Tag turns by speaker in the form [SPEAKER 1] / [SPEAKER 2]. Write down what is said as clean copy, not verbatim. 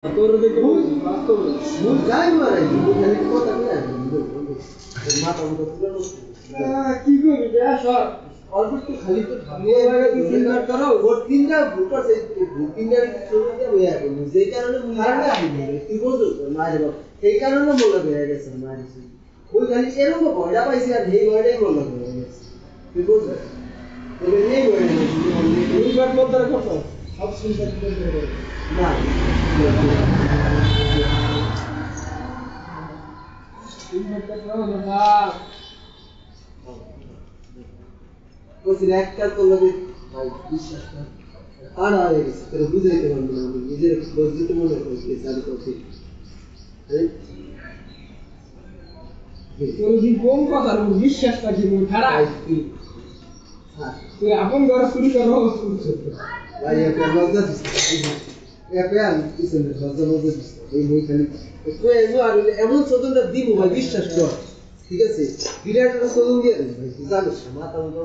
[SPEAKER 1] তোর দেখতে বাস্তব মুখ যাই মারাই খালি কথা না মাথা মতো পুরো কি করবি যা সর অল্প একটু খালি তো ভালো কি চিন্তা করো ভোট তিনটা ভোট আছে ভোট তিনটা শুরু দিয়ে হয়ে গেল যেই কারণে মারবে আপনি তুই বলছো মারে বাপ এই কারণে মনে হয়ে গেছে মারিছি ওই খালি এরকম ভয়টা পাইছি আর এই ভয়টাই মনে হয়ে গেছে তুই বলছো তবে এই ভয়টা তুই বাট মত ধরে করছো সব চিন্তা করে না কোসির একটা তো লাগে ভাই বিশ্বাস কর আর আগে গেছে তোর বুঝাইতে পারবো না আমি নিজের বজ্জিত মনে করছি চালু করছি তোর কি কোন কথা বিশ্বাসটা কি মন খারাপ তুই আপন ঘর শুরু করো ভাই একটা লজ্জা দিচ্ছে একটা পিছনে লজ্জা দিচ্ছে এই মই খালি তুই এমন চোদনটা দিব ভাই বিশ্বাস কর ঠিক আছে বিরাট চোদন দিয়ে ভাই জানিস মাথা মতো